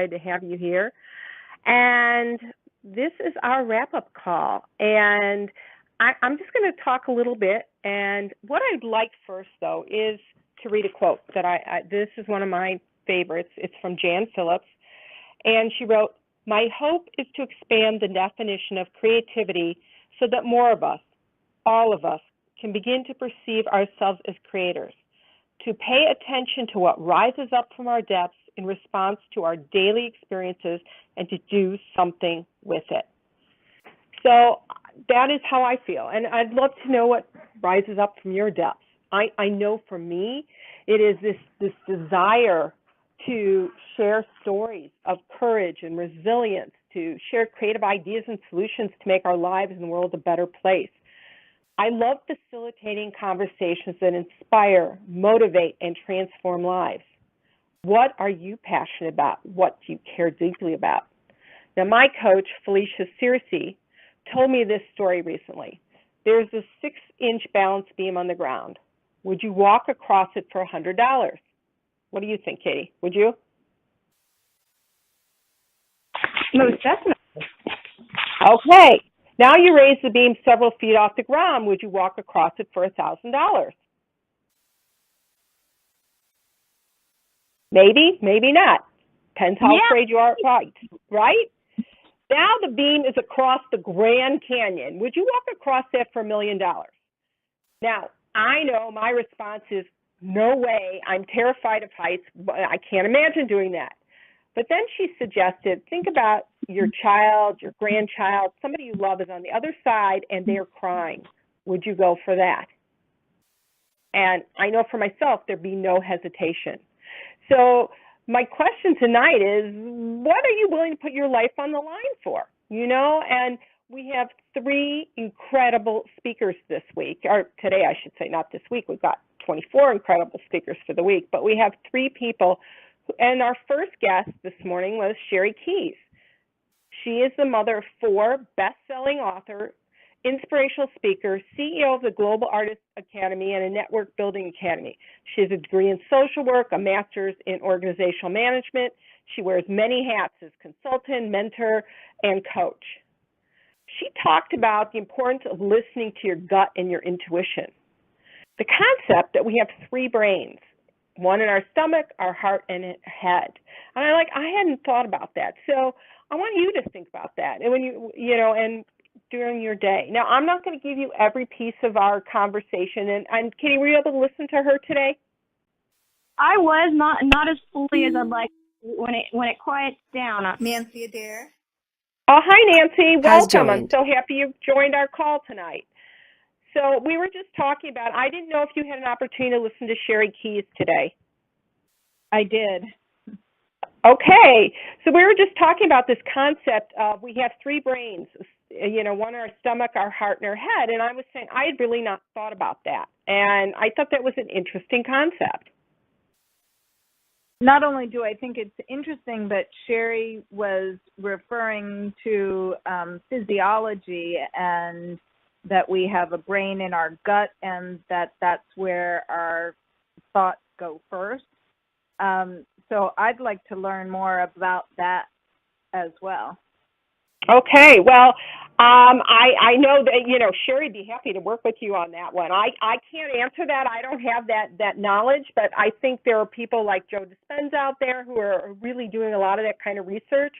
to have you here. And this is our wrap up call. And I'm just going to talk a little bit. And what I'd like first, though, is to read a quote that this is one of my favorites. It's from Jan Phillips. And she wrote, "My hope is to expand the definition of creativity so that more of us, all of us, can begin to perceive ourselves as creators, to pay attention to what rises up from our depths in response to our daily experiences and to do something with it." So that is how I feel. And I'd love to know what rises up from your depths. I know for me, it is this desire to share stories of courage and resilience, to share creative ideas and solutions to make our lives and the world a better place. I love facilitating conversations that inspire, motivate, and transform lives. What are you passionate about? What do you care deeply about? Now, my coach, Felicia Searcy, told me this story recently. There's a 6-inch balance beam on the ground. Would you walk across it for $100? What do you think, Katie? Would you? Most definitely. Okay. Now you raise the beam several feet off the ground. Would you walk across it for $1,000? Maybe, maybe not. Depends how afraid you are of heights, right? Now the beam is across the Grand Canyon. Would you walk across that for $1 million? Now, I know my response is, no way. I'm terrified of heights. I can't imagine doing that. But then she suggested, think about your child, your grandchild, somebody you love is on the other side and they're crying. Would you go for that? And I know for myself, there'd be no hesitation. So my question tonight is, what are you willing to put your life on the line for? And we have 3 incredible speakers this week, or today I should say, not this week. We've got 24 incredible speakers for the week, but we have 3 people. And our first guest this morning was Sherry Keyes. She is the mother of 4 best-selling author, inspirational speaker, CEO of the Global Artist Academy and a Network Building Academy. She has a degree in social work, a master's in organizational management. She wears many hats as consultant, mentor, and coach. She talked about the importance of listening to your gut and your intuition. The concept that we have 3 brains, one in our stomach, our heart, and head. And I hadn't thought about that. So I want you to think about that. And when and during your day. Now, I'm not going to give you every piece of our conversation. And Katie, were you able to listen to her today? I was not as fully as I'd like when it quiets down. Nancy Adair. Oh, hi, Nancy. Welcome. I'm so happy you've joined our call tonight. So we were just talking about, I didn't know if you had an opportunity to listen to Sherry Keyes today. I did. Okay. So we were just talking about this concept of we have 3 brains, one in our stomach, our heart, and our head. And I was saying I had really not thought about that. And I thought that was an interesting concept. Not only do I think it's interesting, but Sherry was referring to physiology and that we have a brain in our gut and that's where our thoughts go first. So I'd like to learn more about that as well. Okay. Well, I know that, Sherry'd be happy to work with you on that one. I can't answer that. I don't have that knowledge, but I think there are people like Joe Dispenza out there who are really doing a lot of that kind of research.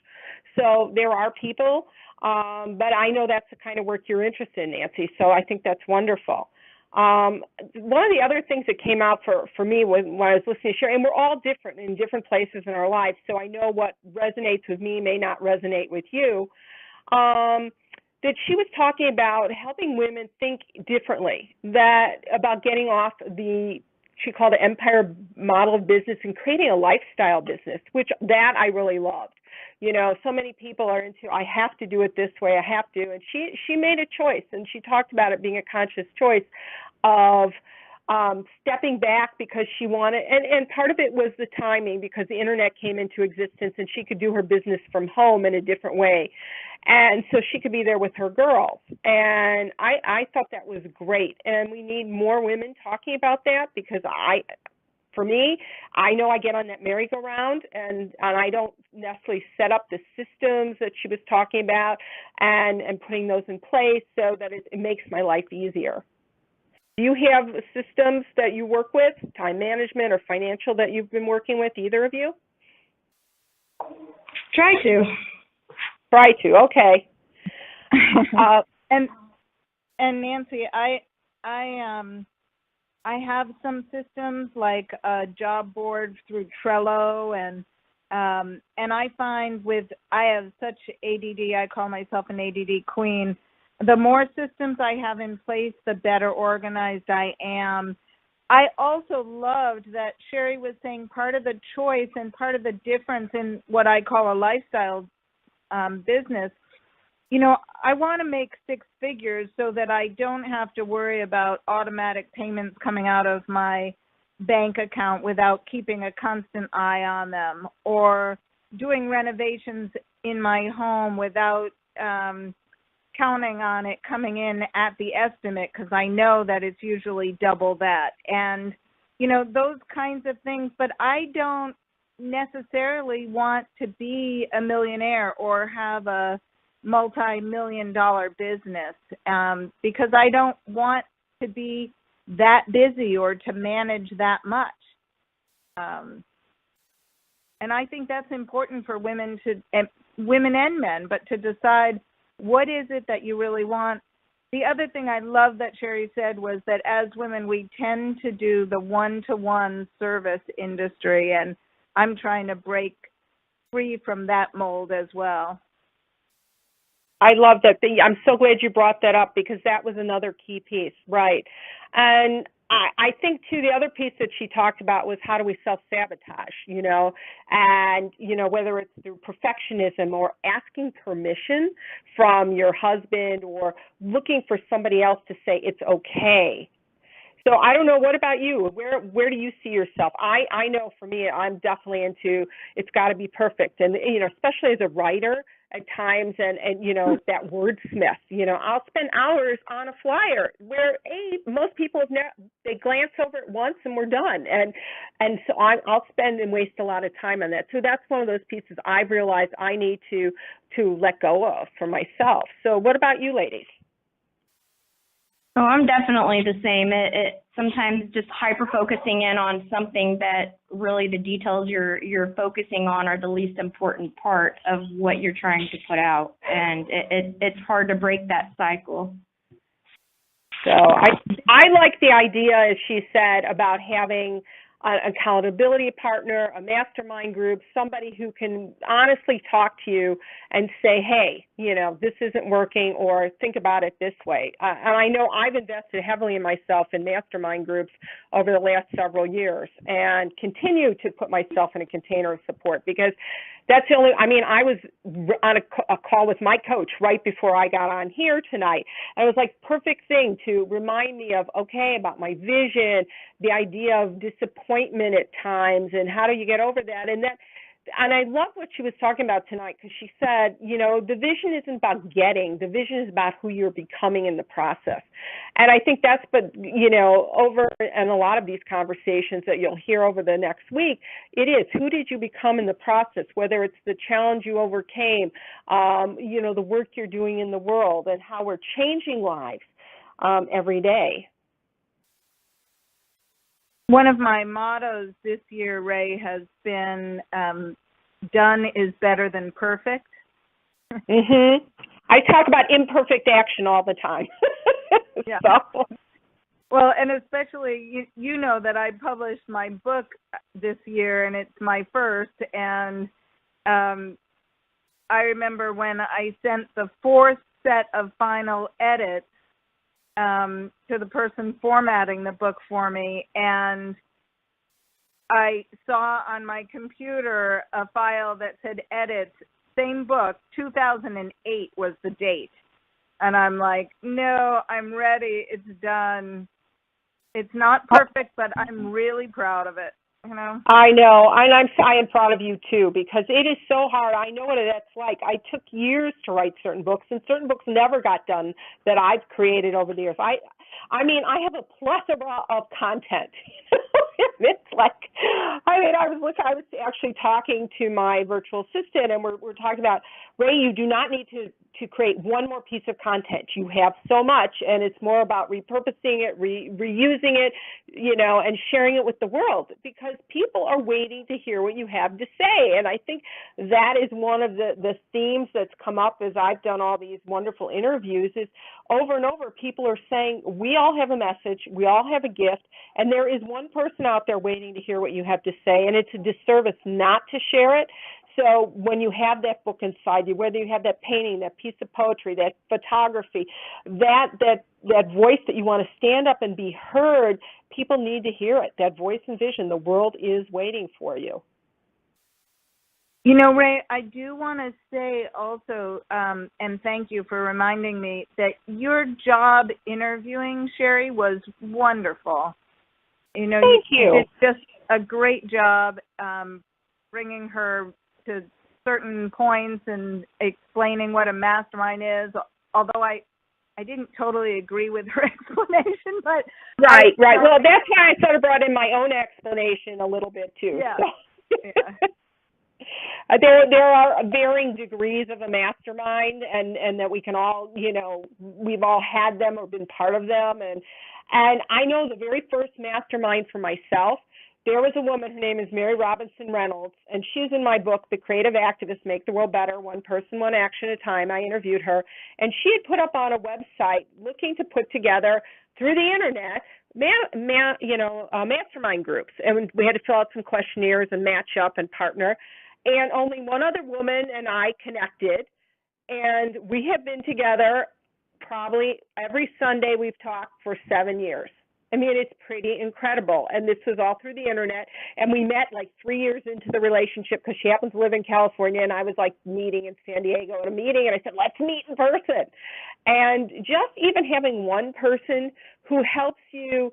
So there are people, but I know that's the kind of work you're interested in, Nancy. So I think that's wonderful. One of the other things that came out for me when I was listening to Sherry, and we're all different in different places in our lives, so I know what resonates with me may not resonate with you, that she was talking about helping women think differently, about getting off she called it empire model of business and creating a lifestyle business, which that I really loved. So many people are into, I have to do it this way, I have to. And she made a choice, and she talked about it being a conscious choice of stepping back because she wanted, and part of it was the timing because the internet came into existence and she could do her business from home in a different way. And so she could be there with her girls. And I thought that was great. And we need more women talking about that because for me, I know I get on that merry-go-round, and I don't necessarily set up the systems that she was talking about and putting those in place so that it makes my life easier. Do you have systems that you work with, time management or financial, that you've been working with, either of you? Try to. Try to, okay. And Nancy, I have some systems like a job board through Trello, and I find I have such ADD, I call myself an ADD queen. The more systems I have in place, the better organized I am. I also loved that Sherry was saying part of the choice and part of the difference in what I call a lifestyle business. You know, I want to make six figures so that I don't have to worry about automatic payments coming out of my bank account without keeping a constant eye on them, or doing renovations in my home without counting on it coming in at the estimate, because I know that it's usually double that. And, you know, those kinds of things. But I don't necessarily want to be a millionaire or have a multi-million-dollar business, because I don't want to be that busy or to manage that much. And I think that's important for women and men, but to decide what is it that you really want. The other thing I love that Sherry said was that as women, we tend to do the one-to-one service industry, and I'm trying to break free from that mold as well. I love that. I'm so glad you brought that up, because that was another key piece, right? And I think, too, the other piece that she talked about was how do we self-sabotage, you know, and, you know, whether it's through perfectionism or asking permission from your husband or looking for somebody else to say it's okay. So I don't know, what about you? Where do you see yourself? I know for me, I'm definitely into it's got to be perfect. And, you know, especially as a writer at times, and you know, that wordsmith, you know, I'll spend hours on a flyer where most people they glance over it once and we're done. And so I'll spend and waste a lot of time on that. So that's one of those pieces I've realized I need to let go of for myself. So what about you ladies? Oh, I'm definitely the same. It sometimes just hyper-focusing in on something that really the details you're focusing on are the least important part of what you're trying to put out, and it's hard to break that cycle. So I like the idea, as she said, about having an accountability partner, a mastermind group, somebody who can honestly talk to you and say, hey, you know, this isn't working, or think about it this way. And I know I've invested heavily in myself in mastermind groups over the last several years, and continue to put myself in a container of support, because that's the only, I mean, I was on a call with my coach right before I got on here tonight. And it was like perfect thing to remind me of, okay, about my vision, the idea of disappointment at times, and how do you get over that? And I love what she was talking about tonight, because she said, you know, the vision isn't about getting, the vision is about who you're becoming in the process. And I think that's, but, you know, over and a lot of these conversations that you'll hear over the next week, it is, who did you become in the process, whether it's the challenge you overcame, you know, the work you're doing in the world, and how we're changing lives every day. One of my mottos this year, Ray, has been done is better than perfect. Mhm. I talk about imperfect action all the time. Yeah. So. Well, and especially, you know that I published my book this year, and it's my first, and I remember when I sent the fourth set of final edits to the person formatting the book for me, and I saw on my computer a file that said edits, same book, 2008 was the date. And I'm like, no, I'm ready. It's done. It's not perfect, but I'm really proud of it. You know? I know, and I am proud of you too, because it is so hard. I know what that's like. I took years to write certain books, and certain books never got done that I've created over the years. I mean, I have a plethora of content. It's like, I mean, I was actually talking to my virtual assistant, and we're talking about, Ray, you do not need to create one more piece of content. You have so much, and it's more about repurposing it, reusing it, and sharing it with the world, because people are waiting to hear what you have to say. And I think that is one of the themes that's come up as I've done all these wonderful interviews, is over and over, people are saying, we all have a message, we all have a gift, and there is one person out there waiting to hear what you have to say, and it's a disservice not to share it. So when you have that book inside you, whether you have that painting, that piece of poetry, that photography, that voice that you want to stand up and be heard, people need to hear it, that voice and vision. The world is waiting for you. Ray, I do want to say also, and thank you for reminding me, that your job interviewing Sherry was wonderful. Thank you. You did just a great job bringing her to certain points and explaining what a mastermind is, although I didn't totally agree with her explanation, but... Right. Well, that's why I sort of brought in my own explanation a little bit, too. Yeah. So. Yeah. There are varying degrees of a mastermind, and that we can all, we've all had them or been part of them. And I know the very first mastermind for myself, there was a woman, her name is Mary Robinson Reynolds, and she's in my book, The Creative Activists Make the World Better, One Person, One Action at a Time. I interviewed her, and she had put up on a website looking to put together, through the internet, mastermind groups. And we had to fill out some questionnaires and match up and partner. And only one other woman and I connected, and we have been together probably every Sunday. We've talked for 7 years. I mean, it's pretty incredible. And this was all through the internet. And we met like 3 years into the relationship, because she happens to live in California, and I was like meeting in San Diego at a meeting, and I said, let's meet in person. And just even having one person who helps you,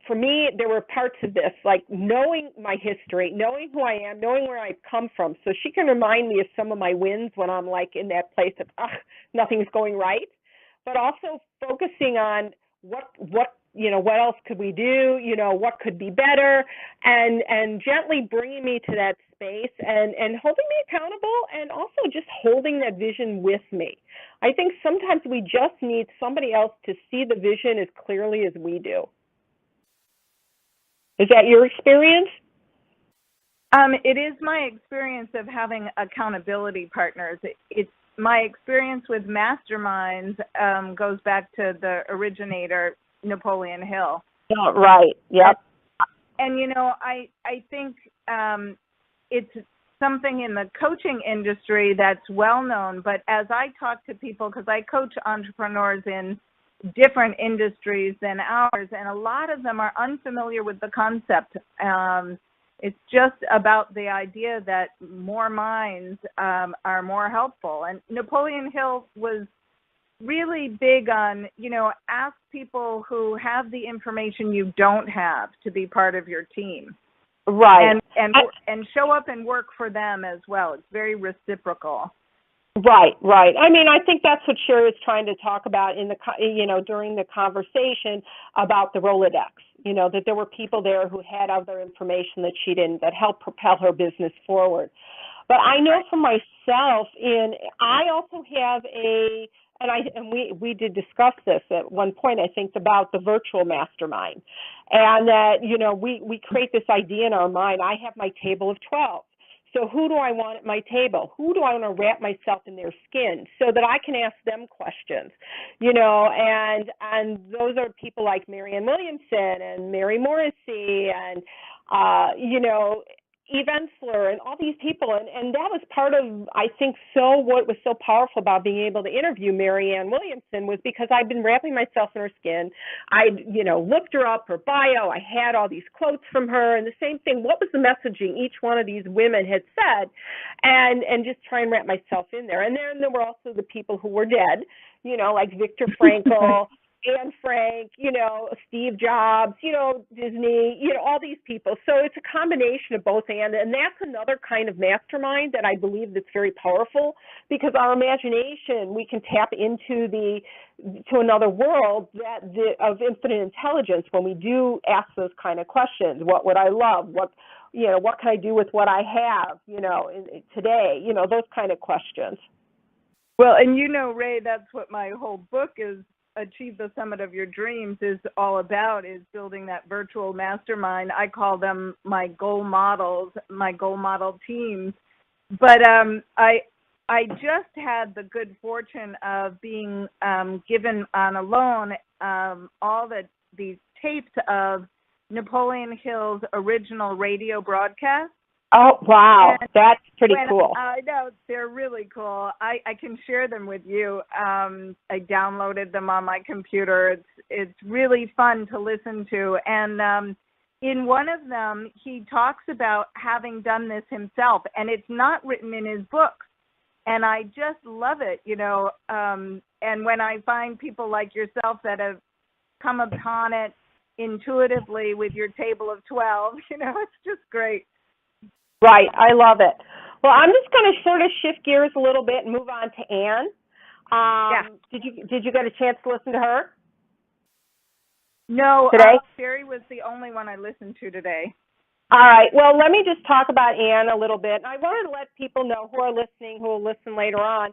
for me, there were parts of this, like knowing my history, knowing who I am, knowing where I've come from, so she can remind me of some of my wins when I'm like in that place of, nothing's going right, but also focusing on what else could we do, what could be better, and gently bringing me to that space and holding me accountable, and also just holding that vision with me. I think sometimes we just need somebody else to see the vision as clearly as we do. Is that your experience? It is my experience of having accountability partners. It's my experience with masterminds goes back to the originator, Napoleon Hill. Oh, right. Yep. And I think it's something in the coaching industry that's well known. But as I talk to people, because I coach entrepreneurs in different industries than ours, and a lot of them are unfamiliar with the concept. It's just about the idea that more minds are more helpful. And Napoleon Hill was really big on, ask people who have the information you don't have to be part of your team. Right. And show up and work for them as well. It's very reciprocal. Right. I mean, I think that's what Sherry was trying to talk about in the, during the conversation about the Rolodex, that there were people there who had other information that she didn't, that helped propel her business forward. But I know for myself, I also have and we did discuss this at one point, I think, about the virtual mastermind, and that, we create this idea in our mind. I have my table of 12. So who do I want at my table? Who do I want to wrap myself in their skin so that I can ask them questions? And those are people like Marianne Williamson and Mary Morrissey and, Eve Ensler and all these people. And that was part of, I think, what was so powerful about being able to interview Marianne Williamson was because I'd been wrapping myself in her skin. I'd, looked her up, her bio. I had all these quotes from her, and the same thing. What was the messaging each one of these women had said? And just try and wrap myself in there. And then there were also the people who were dead, like Viktor Frankl, Anne Frank, Steve Jobs, Disney, all these people. So it's a combination of both, and that's another kind of mastermind that I believe that's very powerful, because our imagination, we can tap into to another world of infinite intelligence when we do ask those kind of questions. What would I love? What can I do with what I have, today? Those kind of questions. Well, and Ray, that's what my whole book is, Achieve the Summit of Your Dreams, is all about, is building that virtual mastermind. I call them my goal models, my goal model teams. But I just had the good fortune of being given on a loan all these tapes of Napoleon Hill's original radio broadcast. Oh, wow. And that's pretty cool. I know, they're really cool. I can share them with you. I downloaded them on my computer. It's really fun to listen to. And in one of them, he talks about having done this himself, and it's not written in his books. And I just love it, and when I find people like yourself that have come upon it intuitively with your table of 12, it's just great. Right. I love it. Well, I'm just going to sort of shift gears a little bit and move on to Anne. Did you get a chance to listen to her? No, today? Sherry was the only one I listened to today. All right. Well, let me just talk about Anne a little bit. I wanted to let people know who are listening, who will listen later on,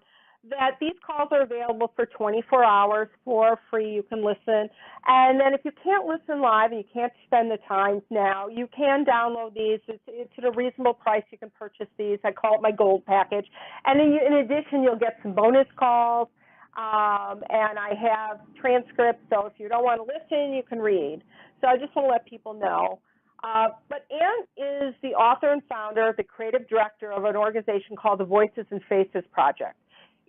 that these calls are available for 24 hours for free. You can listen. And then if you can't listen live and you can't spend the time now, you can download these. It's at a reasonable price. You can purchase these. I call it my gold package. And in addition, you'll get some bonus calls. And I have transcripts, so if you don't want to listen, you can read. So I just want to let people know. But Anne is the author and founder, the creative director of an organization called the Voices and Faces Project.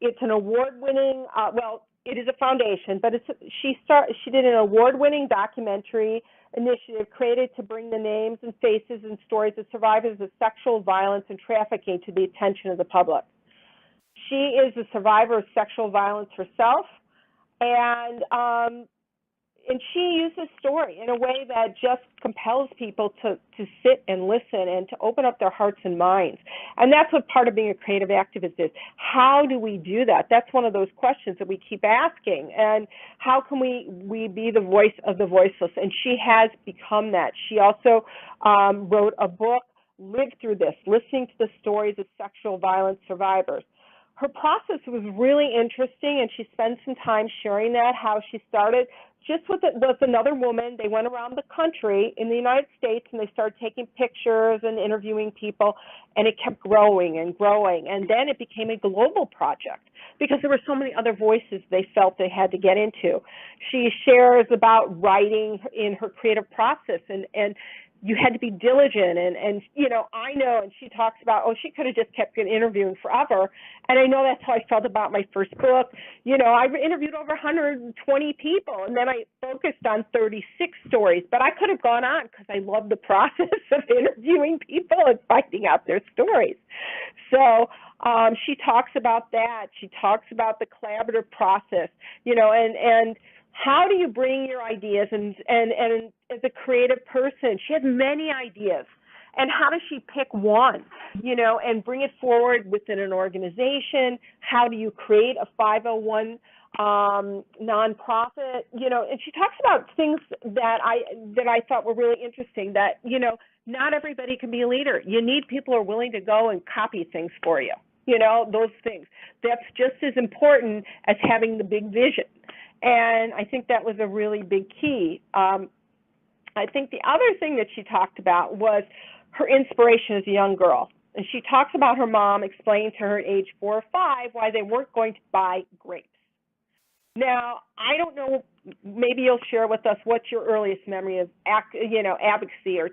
It's an award-winning, it is a foundation, but she did an award-winning documentary initiative created to bring the names and faces and stories of survivors of sexual violence and trafficking to the attention of the public. She is a survivor of sexual violence herself, and she uses story in a way that just compels people to sit and listen and to open up their hearts and minds. And that's what part of being a creative activist is. How do we do that? That's one of those questions that we keep asking. And how can we be the voice of the voiceless? And she has become that. She also wrote a book, Live Through This, listening to the stories of sexual violence survivors. Her process was really interesting, and she spent some time sharing that, how she started just with another woman. They went around the country in the United States, and they started taking pictures and interviewing people, and it kept growing and growing. And then it became a global project because there were so many other voices they felt they had to get into. She shares about writing in her creative process, and you had to be diligent, and I know, and she talks about, she could have just kept interviewing forever, and I know that's how I felt about my first book. I interviewed over 120 people, and then I focused on 36 stories, but I could have gone on because I love the process of interviewing people and finding out their stories. So she talks about that. She talks about the collaborative process, and how do you bring your ideas, and as a creative person, she has many ideas, and how does she pick one, and bring it forward within an organization? How do you create a 501 nonprofit, and she talks about things that I thought were really interesting, that, not everybody can be a leader. You need people who are willing to go and copy things for you, those things. That's just as important as having the big vision. And I think that was a really big key. I think the other thing that she talked about was her inspiration as a young girl. And she talks about her mom explaining to her at age 4 or 5 why they weren't going to buy grapes. Now, I don't know, maybe you'll share with us what's your earliest memory of advocacy or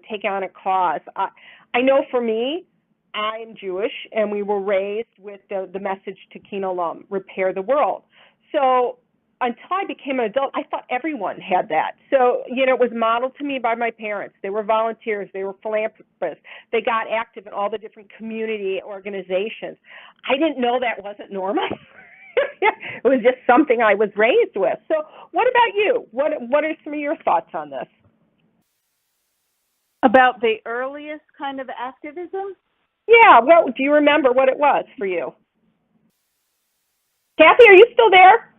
taking on a cause. I know for me, I'm Jewish, and we were raised with the message Tikkun Olam, repair the world. So until I became an adult, I thought everyone had that. So, it was modeled to me by my parents. They were volunteers. They were philanthropists. They got active in all the different community organizations. I didn't know that wasn't normal. It was just something I was raised with. So what about you? What are some of your thoughts on this? About the earliest kind of activism? Yeah, well, do you remember what it was for you? Kathy, are you still there?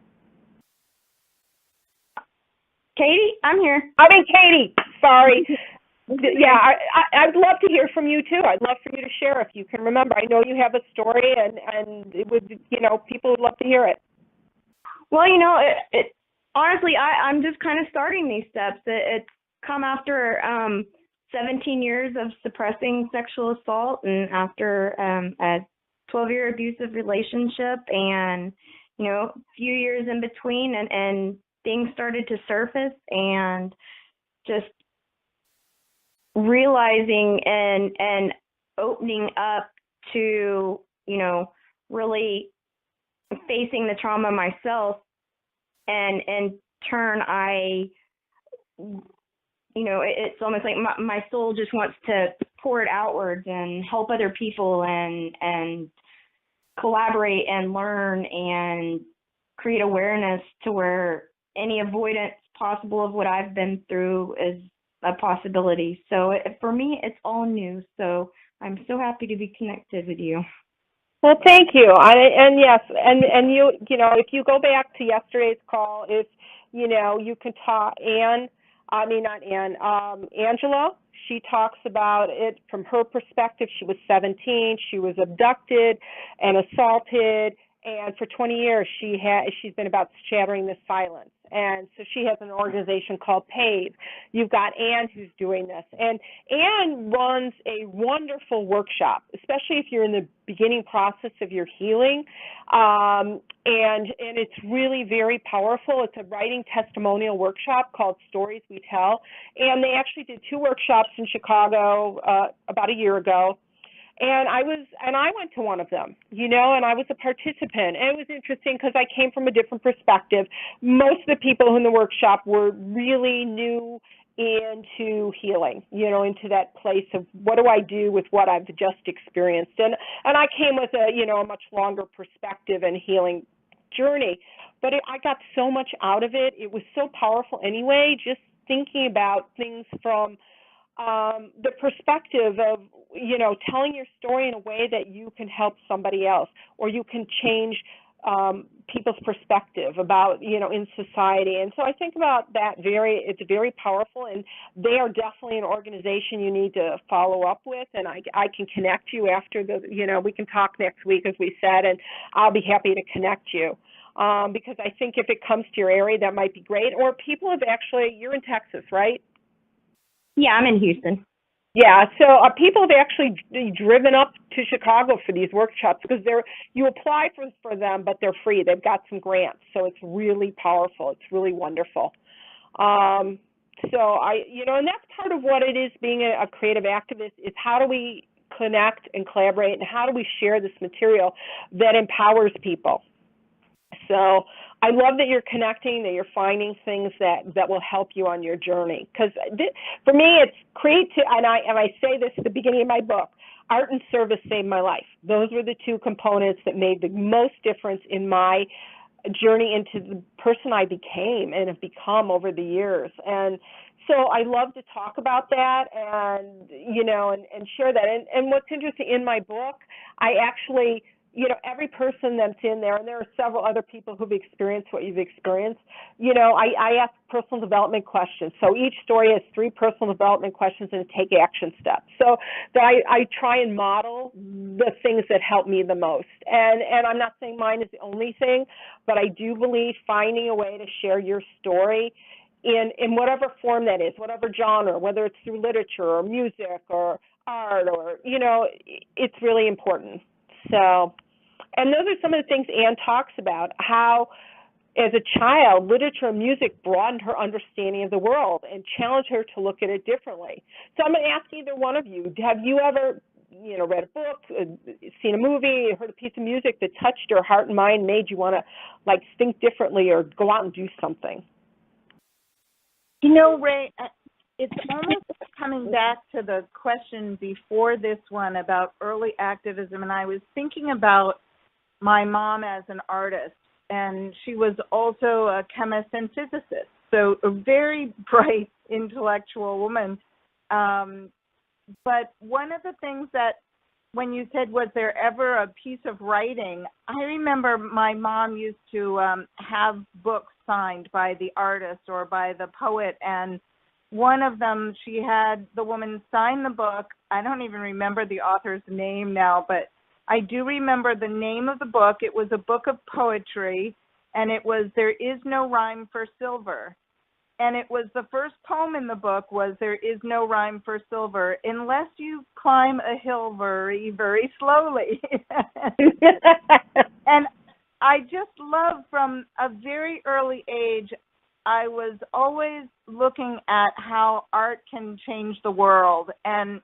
Katie, I'm here. I mean, Katie, sorry. Yeah, I'd love to hear from you too. I'd love for you to share if you can remember. I know you have a story, and it would, people would love to hear it. Well, honestly, I'm just kind of starting these steps. It's come after 17 years of suppressing sexual assault, and after a 12-year abusive relationship, and a few years in between, and things started to surface, and just realizing and opening up to really facing the trauma myself, and in turn it's almost like my soul just wants to pour it outwards and help other people and collaborate and learn and create awareness to where any avoidance possible of what I've been through is a possibility. So for me, it's all new. So I'm so happy to be connected with you. Well, thank you. And yes, and you if you go back to yesterday's call, if you can talk Angela, she talks about it from her perspective. She was 17, she was abducted and assaulted, and for 20 years she's been about shattering the silence. And so she has an organization called PAVE. You've got Anne who's doing this. And Anne runs a wonderful workshop, especially if you're in the beginning process of your healing. And it's really very powerful. It's a writing testimonial workshop called Stories We Tell. And they actually did 2 workshops in Chicago about a year ago. And I went to one of them, and I was a participant. And it was interesting because I came from a different perspective. Most of the people in the workshop were really new into healing, into that place of what do I do with what I've just experienced. And I came with a much longer perspective and healing journey. But I got so much out of it. It was so powerful anyway, just thinking about things from the perspective of, telling your story in a way that you can help somebody else, or you can change people's perspective about, in society. And so I think about that it's very powerful, and they are definitely an organization you need to follow up with. And I can connect you after we can talk next week, as we said, and I'll be happy to connect you. Because I think if it comes to your area, that might be great. Or people have you're in Texas, right? Yeah, I'm in Houston. Yeah, so people have actually driven up to Chicago for these workshops because you apply for them, but they're free. They've got some grants, so it's really powerful. It's really wonderful. And that's part of what it is being a creative activist, is how do we connect and collaborate, and how do we share this material that empowers people. So I love that you're connecting, that you're finding things that will help you on your journey. Because for me, it's and I say this at the beginning of my book, art and service saved my life. Those were the 2 components that made the most difference in my journey into the person I became and have become over the years. And so I love to talk about that and share that. And what's interesting in my book, I actually, every person that's in there, and there are several other people who've experienced what you've experienced, I ask personal development questions. So each story has 3 personal development questions and a take action step. So that I try and model the things that help me the most. And I'm not saying mine is the only thing, but I do believe finding a way to share your story in whatever form that is, whatever genre, whether it's through literature or music or art or, it's really important. So, and those are some of the things Anne talks about, how as a child, literature and music broadened her understanding of the world and challenged her to look at it differently. So I'm going to ask either one of you, have you ever, read a book, seen a movie, heard a piece of music that touched your heart and mind, made you want to, think differently or go out and do something? Ray, it's almost coming back to the question before this one about early activism, and I was thinking about my mom as an artist. and she was also a chemist and physicist, so a very bright intellectual woman. But one of the things that, when you said, was there ever a piece of writing, I remember my mom used to have books signed by the artist or by the poet, and one of them, she had the woman sign the book. I don't even remember the author's name now, but I do remember the name of the book. It was a book of poetry, and it was There Is No Rhyme for Silver. And it was, the first poem in the book was There Is No Rhyme for Silver unless you climb a hill very, very slowly. And I just love, from a very early age, I was always looking at how art can change the world. And,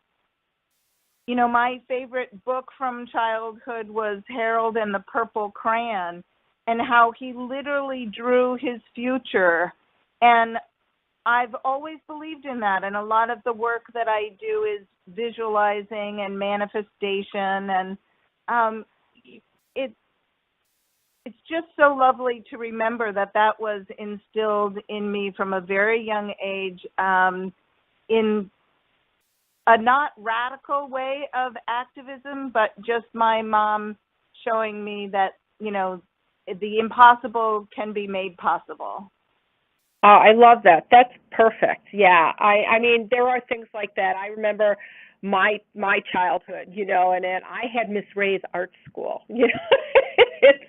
you know, my favorite book from childhood was Harold and the Purple Crayon, and how he literally drew his future. And I've always believed in that, and a lot of the work that I do is visualizing and manifestation, and it's just so lovely to remember that that was instilled in me from a very young age, in a not radical way of activism, but just my mom showing me that, you know, the impossible can be made possible. Oh, I love that. That's perfect. Yeah. I mean, there are things like that. I remember my childhood, you know, and then I had Miss Ray's art school, you know.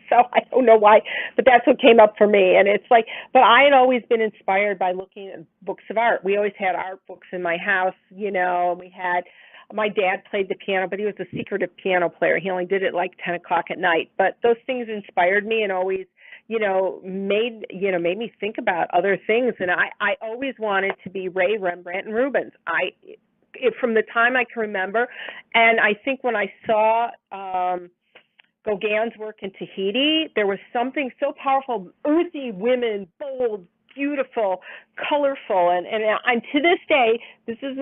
So I don't know why, but that's what came up for me. And it's like, but I had always been inspired by looking at books of art. We always had art books in my house, you know, and we had, my dad played the piano, but he was a secretive piano player. He only did it like 10 o'clock at night. But those things inspired me and always, you know, made me think about other things. And I always wanted to be Ray, Rembrandt, and Rubens. From the time I can remember. And I think when I saw Gauguin's work in Tahiti, there was something so powerful, earthy women, bold, beautiful, colorful, and to this day, this is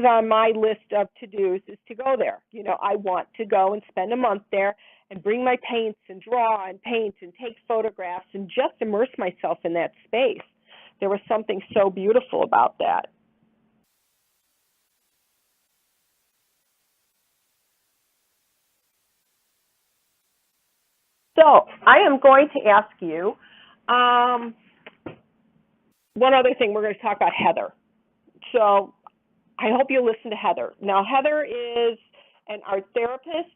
on my list of to-dos, is to go there. You know, I want to go and spend a month there and bring my paints and draw and paint and take photographs and just immerse myself in that space. There was something so beautiful about that. So I am going to ask you one other thing. We're going to talk about Heather. So I hope you listen to Heather. Now, Heather is an art therapist,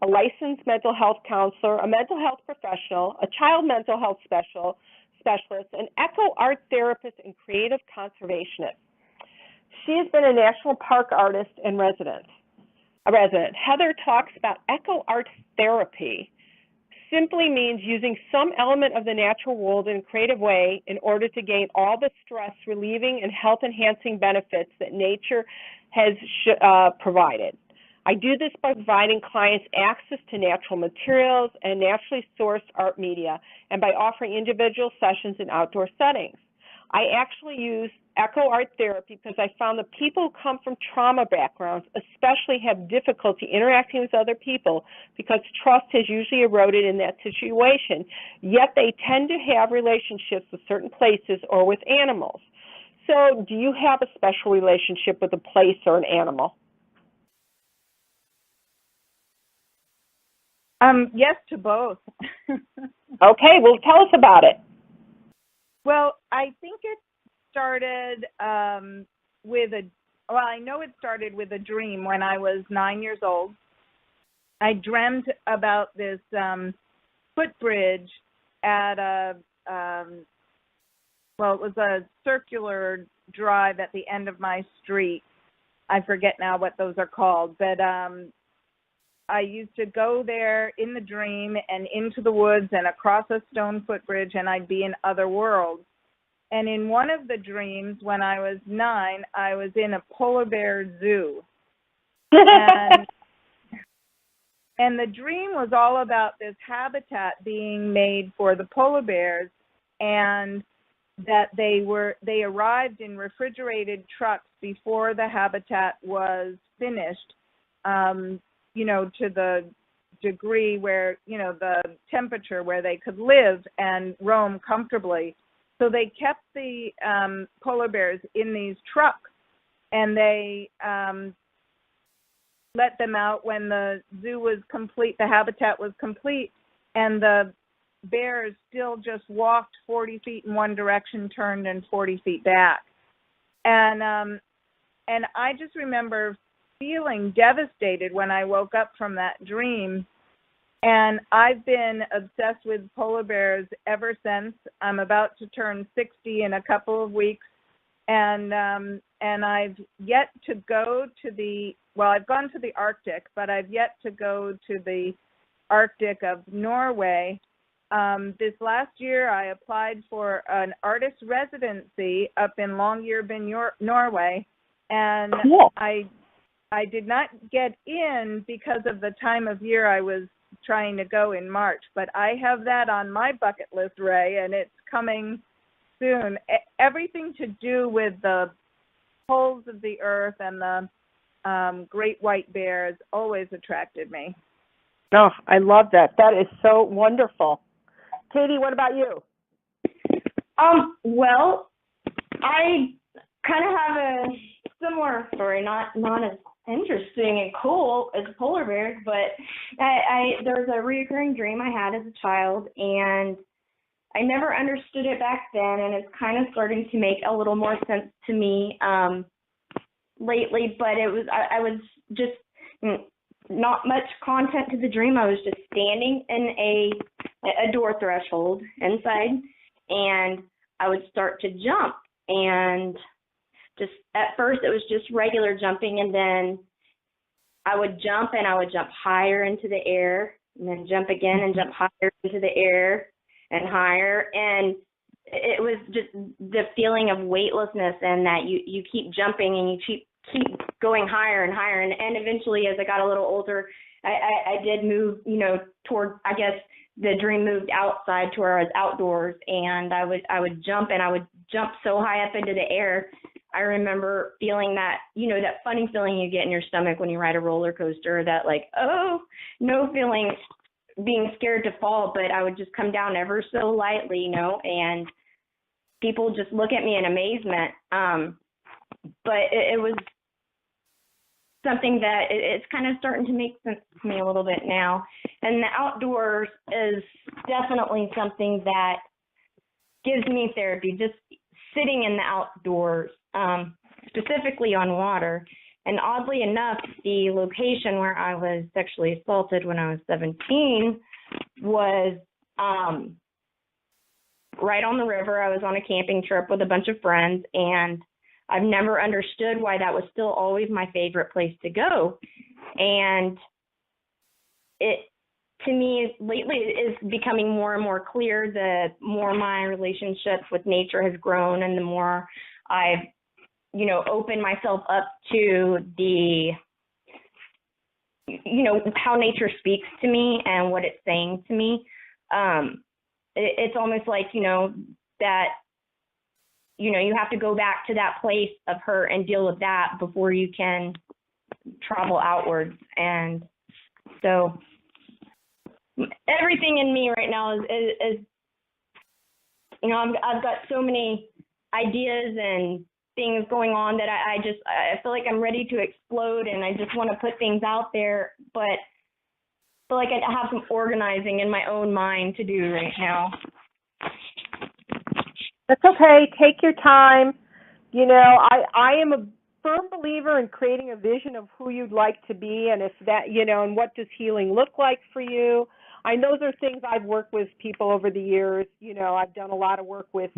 a licensed mental health counselor, a mental health professional, a child mental health specialist, an eco art therapist, and creative conservationist. She has been a national park artist and resident. Heather talks about eco art therapy. Simply means using some element of the natural world in a creative way in order to gain all the stress relieving and health enhancing benefits that nature has provided. I do this by providing clients access to natural materials and naturally sourced art media, and by offering individual sessions in outdoor settings. I actually use eco art therapy because I found that people who come from trauma backgrounds especially have difficulty interacting with other people because trust has usually eroded in that situation, yet they tend to have relationships with certain places or with animals. So do you have a special relationship with a place or an animal? Yes, to both. Okay, well, tell us about it. Well, I think it started I know it started with a dream when I was 9 years old. I dreamt about this footbridge at it was a circular drive at the end of my street. I forget now what those are called, but I used to go there in the dream and into the woods and across a stone footbridge, and I'd be in other worlds. And in one of the dreams, when I was 9, I was in a polar bear zoo. And the dream was all about this habitat being made for the polar bears, and that they arrived in refrigerated trucks before the habitat was finished, to degree where, the temperature where they could live and roam comfortably. So they kept the polar bears in these trucks, and they let them out when the zoo was complete, the habitat was complete, and the bears still just walked 40 feet in one direction, turned, and 40 feet back. And I just remember feeling devastated when I woke up from that dream. And I've been obsessed with polar bears ever since. I'm about to turn 60 in a couple of weeks. And I've yet to go to I've gone to the Arctic, but I've yet to go to the Arctic of Norway. This last year, I applied for an artist residency up in Longyearbyen, Norway, and cool. I did not get in because of the time of year I was trying to go in March, but I have that on my bucket list, Ray, and it's coming soon. Everything to do with the poles of the earth and the great white bears always attracted me. Oh, I love that. That is so wonderful. Katie, what about you? Well, I kind of have a similar story, not as interesting and cool as polar bears, but there was a recurring dream I had as a child, and I never understood it back then, and it's kind of starting to make a little more sense to me lately. But I was just not much content to the dream. I was just standing in a door threshold inside, and I would start to jump, and just at first it was just regular jumping, and then I would jump and I would jump higher into the air, and then jump again and jump higher into the air and higher, and it was just the feeling of weightlessness, and that you keep jumping and you keep going higher and higher, and eventually, as I got a little older, I did move, toward, I guess the dream moved outside to where I was outdoors, and I would jump, and I would jump so high up into the air. I remember feeling that, that funny feeling you get in your stomach when you ride a roller coaster, that no feeling, being scared to fall, but I would just come down ever so lightly, and people just look at me in amazement. But it was something that it's kind of starting to make sense to me a little bit now. And the outdoors is definitely something that gives me therapy, just sitting in the outdoors, specifically on water. And oddly enough, the location where I was sexually assaulted when I was 17 was right on the river. I was on a camping trip with a bunch of friends, and I've never understood why that was still always my favorite place to go. And it, to me, lately is becoming more and more clear the more my relationship with nature has grown, and the more I've, opened myself up to the, how nature speaks to me and what it's saying to me. It's almost like, that, you have to go back to that place of hurt and deal with that before you can travel outwards. And so everything in me right now is I've got so many ideas and things going on that I feel like I'm ready to explode, and I just want to put things out there, but I feel like I have some organizing in my own mind to do right now. That's okay. Take your time. I am a firm believer in creating a vision of who you'd like to be, and if that, and what does healing look like for you. I know those are things I've worked with people over the years. I've done a lot of work with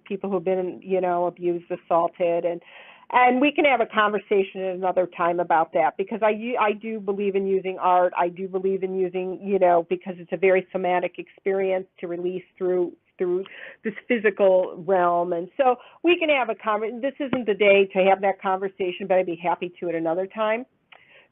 people who've been, abused, assaulted, and we can have a conversation at another time about that, because I do believe in using art. I do believe in using, because it's a very somatic experience to release through this physical realm. And so we can have a conversation. This isn't the day to have that conversation, but I'd be happy to at another time.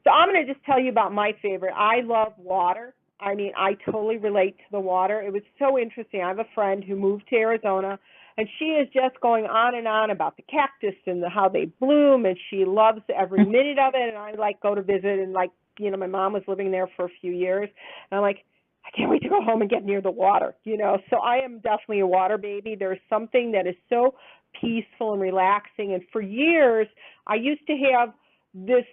So I'm going to just tell you about my favorite. I love water. I mean, I totally relate to the water. It was so interesting. I have a friend who moved to Arizona, and she is just going on and on about the cactus and how they bloom, and she loves every minute of it. And I go to visit and my mom was living there for a few years, and I'm like, I can't wait to go home and get near the water, So I am definitely a water baby. There's something that is so peaceful and relaxing. And for years, I used to have this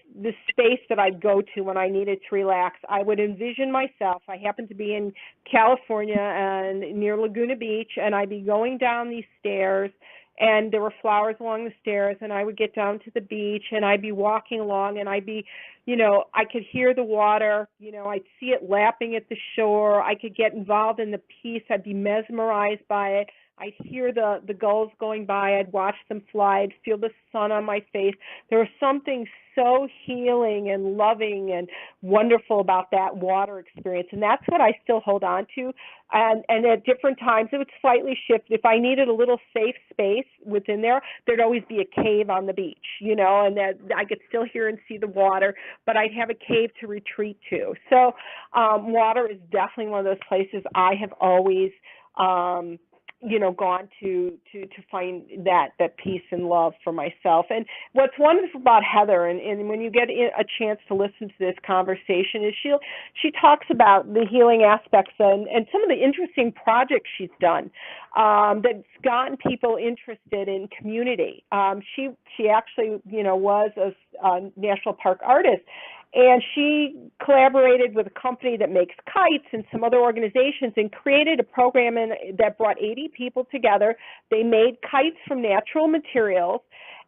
space that I'd go to when I needed to relax. I would envision myself. I happened to be in California and near Laguna Beach, and I'd be going down these stairs, and there were flowers along the stairs, and I would get down to the beach, and I'd be walking along, and I'd be, I could hear the water, I'd see it lapping at the shore. I could get involved in the peace. I'd be mesmerized by it. I'd hear the gulls going by. I'd watch them fly. I'd feel the sun on my face. There was something so healing and loving and wonderful about that water experience, and that's what I still hold on to. And at different times, it would slightly shift. If I needed a little safe space within there, there'd always be a cave on the beach, and that I could still hear and see the water, but I'd have a cave to retreat to. So water is definitely one of those places I have always gone to find that peace and love for myself. And what's wonderful about Heather, and when you get a chance to listen to this conversation, is she talks about the healing aspects and some of the interesting projects she's done that's gotten people interested in community. She actually was a national park artist. And she collaborated with a company that makes kites and some other organizations and created a program that brought 80 people together. They made kites from natural materials,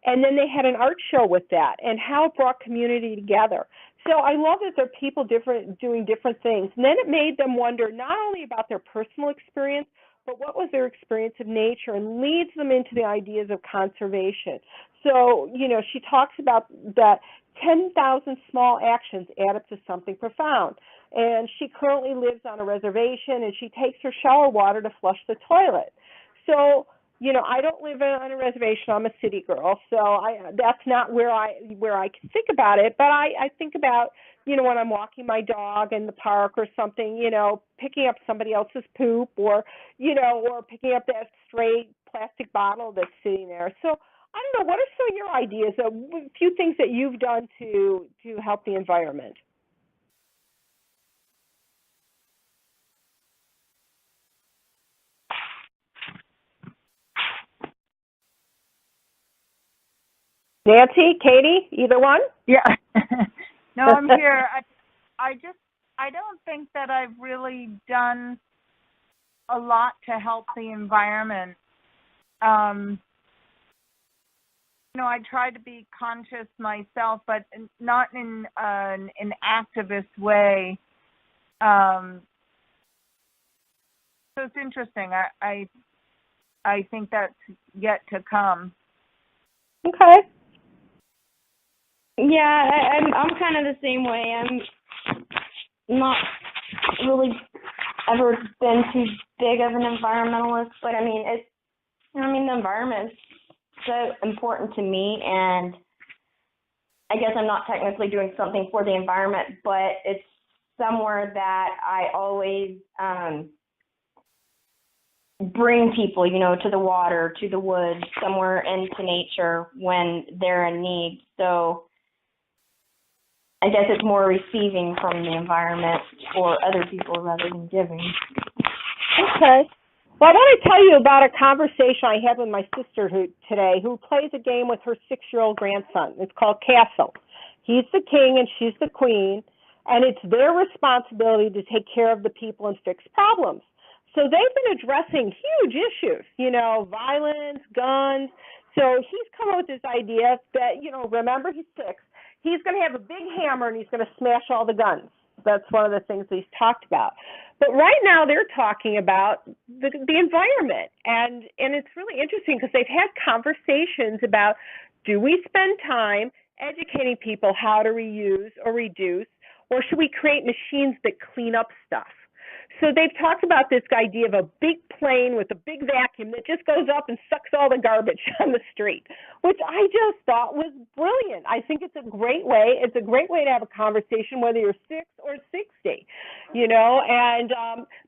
and then they had an art show with that and how it brought community together. So I love that there are people doing different things. And then it made them wonder not only about their personal experience, but what was their experience of nature, and leads them into the ideas of conservation. So, she talks about that 10,000 small actions add up to something profound. And she currently lives on a reservation, and she takes her shower water to flush the toilet. So, I don't live on a reservation. I'm a city girl, so that's not where I can think about it. But I think about, when I'm walking my dog in the park or something, picking up somebody else's poop, or picking up that stray plastic bottle that's sitting there. So I don't know, what are some of your ideas, a few things that you've done to help the environment? Nancy, Katie, either one? Yeah. No, I'm here. I don't think that I've really done a lot to help the environment. I try to be conscious myself, but not in an activist way. So it's interesting. I think that's yet to come. Okay. Yeah, I'm kind of the same way. I'm not really ever been too big of an environmentalist, but the environment is so important to me, and I guess I'm not technically doing something for the environment, but it's somewhere that I always bring people, to the water, to the woods, somewhere into nature when they're in need. So I guess it's more receiving from the environment for other people rather than giving. Okay. Well, I want to tell you about a conversation I had with my sister today, who plays a game with her 6-year-old grandson. It's called Castle. He's the king and she's the queen, and it's their responsibility to take care of the people and fix problems. So they've been addressing huge issues, violence, guns. So he's come up with this idea that, remember, he's 6. He's going to have a big hammer and he's going to smash all the guns. That's one of the things that he's talked about. But right now they're talking about the environment. And it's really interesting because they've had conversations about, do we spend time educating people how to reuse or reduce, or should we create machines that clean up stuff? So they've talked about this idea of a big plane with a big vacuum that just goes up and sucks all the garbage on the street, which I just thought was brilliant. I think it's a great way. It's a great way to have a conversation, whether you're 6 or 60, and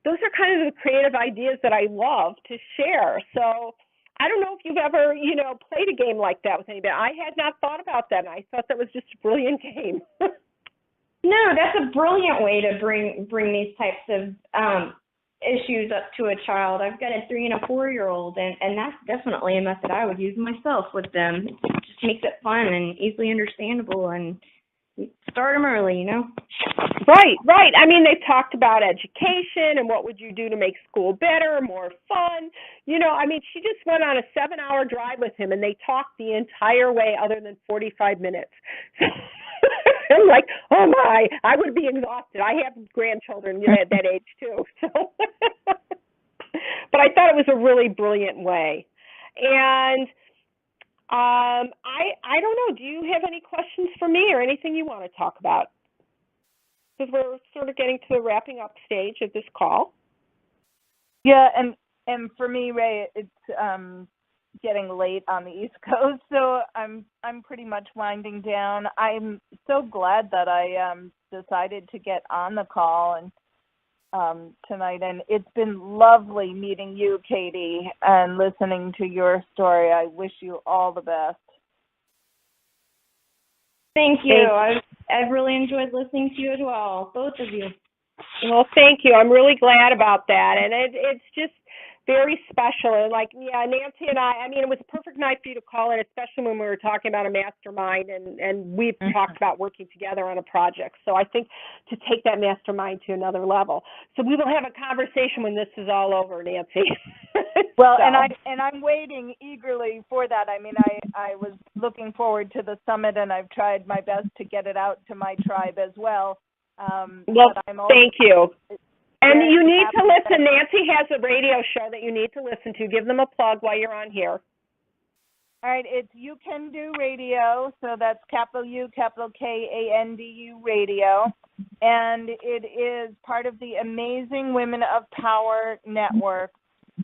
those are kind of the creative ideas that I love to share. So I don't know if you've ever, played a game like that with anybody. I had not thought about that, and I thought that was just a brilliant game. No, that's a brilliant way to bring these types of issues up to a child. I've got a 3 and a 4-year-old, and that's definitely a method I would use myself with them. It just makes it fun and easily understandable, and start them early, you know? Right, right. I mean, they talked about education and what would you do to make school better, more fun. You know, I mean, she just went on a 7-hour drive with him, and they talked the entire way other than 45 minutes. I'm like, oh my, I would be exhausted. I have grandchildren, you know, at that age too. So, but I thought it was a really brilliant way. And I don't know. Do you have any questions for me or anything you want to talk about? Because we're sort of getting to the wrapping up stage of this call. Yeah, and for me, Ray, it's getting late on the East Coast, so I'm pretty much winding down. I'm so glad that I decided to get on the call and tonight, and it's been lovely meeting you, Katie, and listening to your story. I wish you all the best. Thank you. I've really enjoyed listening to you as well, both of you. Well, thank you. I'm really glad about that, and it's just very special. And like, yeah, Nancy and I mean, it was a perfect night for you to call in, especially when we were talking about a mastermind, and we've talked about working together on a project. So I think to take that mastermind to another level. So we will have a conversation when this is all over, Nancy. Well, so. and I'm waiting eagerly for that. I mean, I was looking forward to the summit, and I've tried my best to get it out to my tribe as well. Well, thank you. And you need to listen. Nancy has a radio show that you need to listen to. Give them a plug while you're on here. All right, it's You Can Do Radio, so that's capital U, capital KANDU Radio, and it is part of the Amazing Women of Power Network.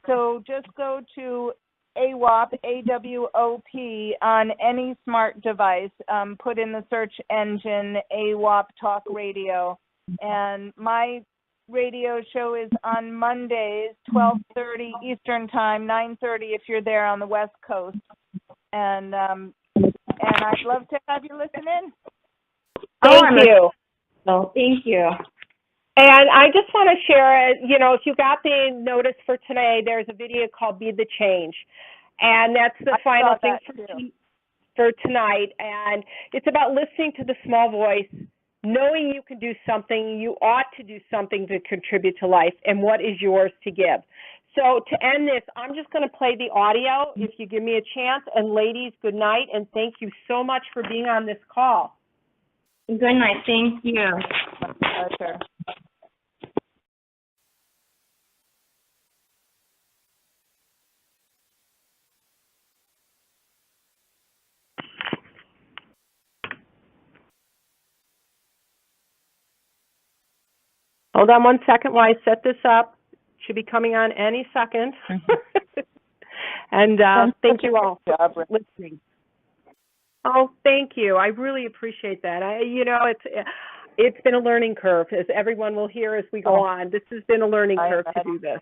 So just go to AWOP, AWOP, on any smart device. Put in the search engine AWOP Talk Radio, and my radio show is on Mondays, 12:30 Eastern Time, 9:30 if you're there on the West Coast. And I'd love to have you listen in. Thank you. Well, thank you. And I just want to share, you know, if you got the notice for today, there's a video called Be the Change. And that's the final thing for tonight. And it's about listening to the small voice, knowing you can do something, you ought to do something to contribute to life, and what is yours to give. So to end this, I'm just going to play the audio if you give me a chance. And ladies, good night, and thank you so much for being on this call. Good night. Thank you. My pleasure. Hold on one second while I set this up. Should be coming on any second. And thank you all for listening. Oh, thank you. I really appreciate that. It's been a learning curve, as everyone will hear as we go on. This has been a learning curve to do this.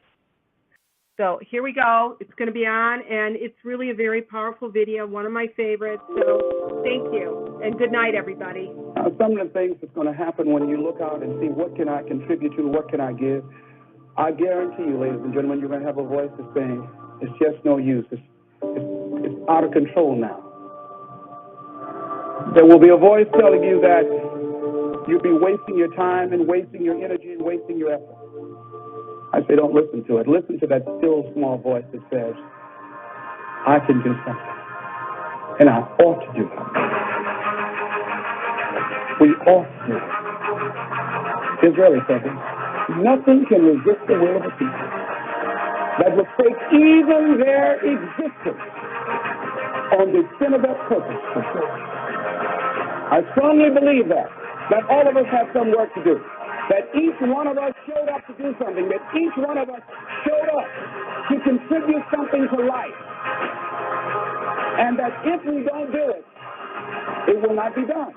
So here we go. It's going to be on, and it's really a very powerful video, one of my favorites. So thank you, and good night, everybody. Some of the things that's going to happen when you look out and see what can I contribute to, what can I give, I guarantee you, ladies and gentlemen, you're going to have a voice that's saying, it's just no use. It's out of control now. There will be a voice telling you that you'll be wasting your time and wasting your energy and wasting your effort. I say don't listen to it. Listen to that still small voice that says, I can do something, and I ought to do it. We ought to do it. It's really something. Nothing can resist the will of a people that will take even their existence on the sin of their purpose for sure. I strongly believe that all of us have some work to do. That each one of us showed up to do something, that each one of us showed up to contribute something to life. And that if we don't do it, it will not be done.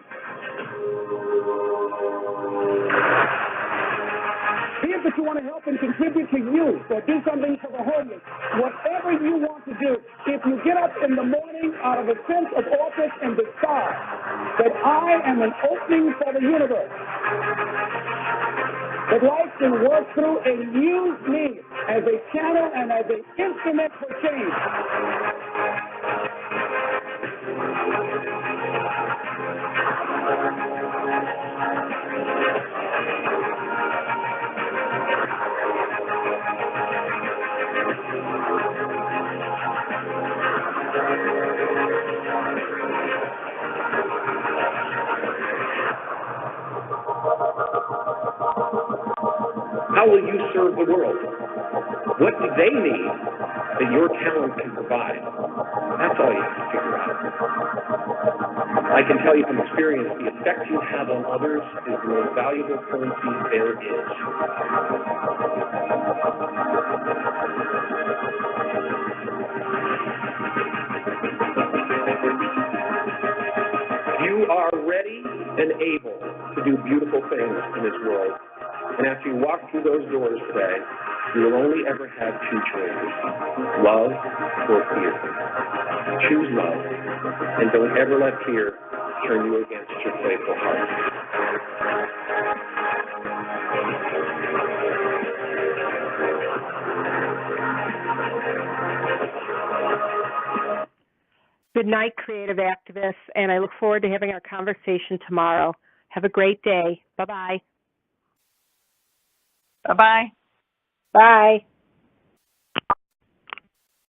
Be it that you want to help and contribute to youth or do something for the homeless, whatever you want to do, if you get up in the morning out of a sense of office and decide that I am an opening for the universe, that life can work through and use me as a channel and as an instrument for change. How will you serve the world? What do they need that your talent can provide? That's all you have to figure out. I can tell you from experience, the effect you have on others is the most valuable currency there is. You are ready and able to do beautiful things in this world. And after you walk through those doors today, you will only ever have two choices, love or fear. Choose love, and don't ever let fear turn you against your playful heart. Good night, creative activists, and I look forward to having our conversation tomorrow. Have a great day. Bye-bye. Bye-bye. Bye.